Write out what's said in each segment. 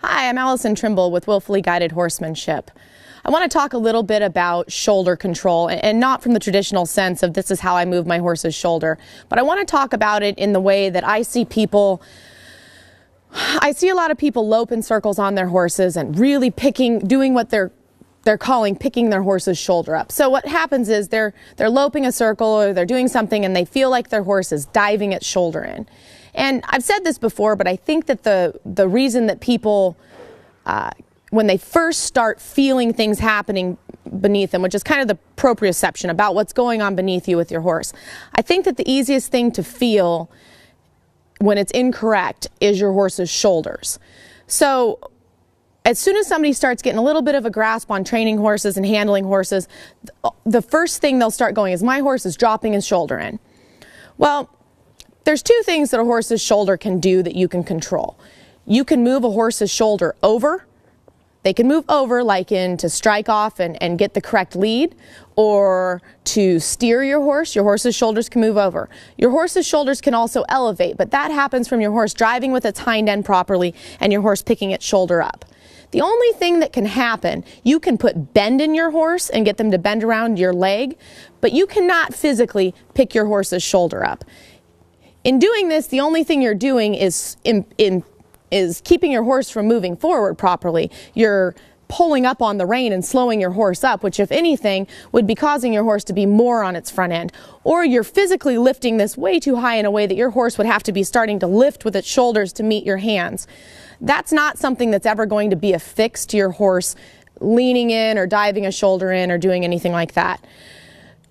Hi, I'm Allison Trimble with Willfully Guided Horsemanship. I want to talk a little bit about shoulder control, and not from the traditional sense of this is how I move my horse's shoulder, but I want to talk about it in the way that I see a lot of people lope in circles on their horses and really doing what they're calling picking their horse's shoulder up. So what happens is they're loping a circle or they're doing something and they feel like their horse is diving its shoulder in. And I've said this before, but I think that the reason that people, when they first start feeling things happening beneath them, which is kind of the proprioception about what's going on beneath you with your horse, I think that the easiest thing to feel when it's incorrect is your horse's shoulders. So as soon as somebody starts getting a little bit of a grasp on training horses and handling horses, the first thing they'll start going is, my horse is dropping his shoulder in. Well, there's two things that a horse's shoulder can do that you can control. You can move a horse's shoulder over. They can move over, like in to strike off and get the correct lead, or to steer your horse. Your horse's shoulders can move over. Your horse's shoulders can also elevate, but that happens from your horse driving with its hind end properly and your horse picking its shoulder up. The only thing that can happen, you can put bend in your horse and get them to bend around your leg, but you cannot physically pick your horse's shoulder up. In doing this, the only thing you're doing is keeping your horse from moving forward properly. You're pulling up on the rein and slowing your horse up, which, if anything, would be causing your horse to be more on its front end. Or you're physically lifting this way too high in a way that your horse would have to be starting to lift with its shoulders to meet your hands. That's not something that's ever going to be affixed to your horse leaning in or diving a shoulder in or doing anything like that.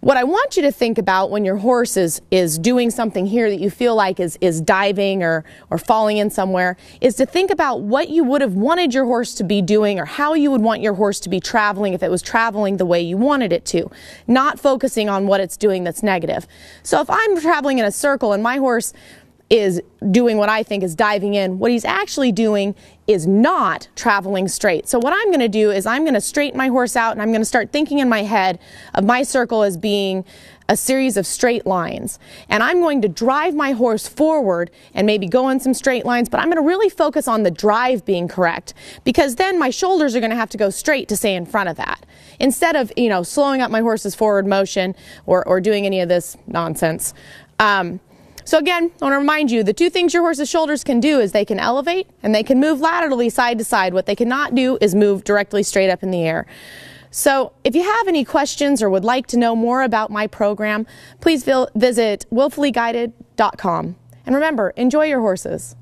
What I want you to think about when your horse is doing something here that you feel like is diving or falling in somewhere, is to think about what you would have wanted your horse to be doing, or how you would want your horse to be traveling if it was traveling the way you wanted it to, not focusing on what it's doing that's negative. So if I'm traveling in a circle and my horse is doing what I think is diving in, what he's actually doing is not traveling straight. So what I'm going to do is I'm going to straighten my horse out, and I'm going to start thinking in my head of my circle as being a series of straight lines. And I'm going to drive my horse forward and maybe go in some straight lines, but I'm going to really focus on the drive being correct, because then my shoulders are going to have to go straight to stay in front of that, instead of, slowing up my horse's forward motion or doing any of this nonsense. So again, I want to remind you, the two things your horse's shoulders can do is they can elevate and they can move laterally side to side. What they cannot do is move directly straight up in the air. So if you have any questions or would like to know more about my program, please visit willfullyguided.com. And remember, enjoy your horses.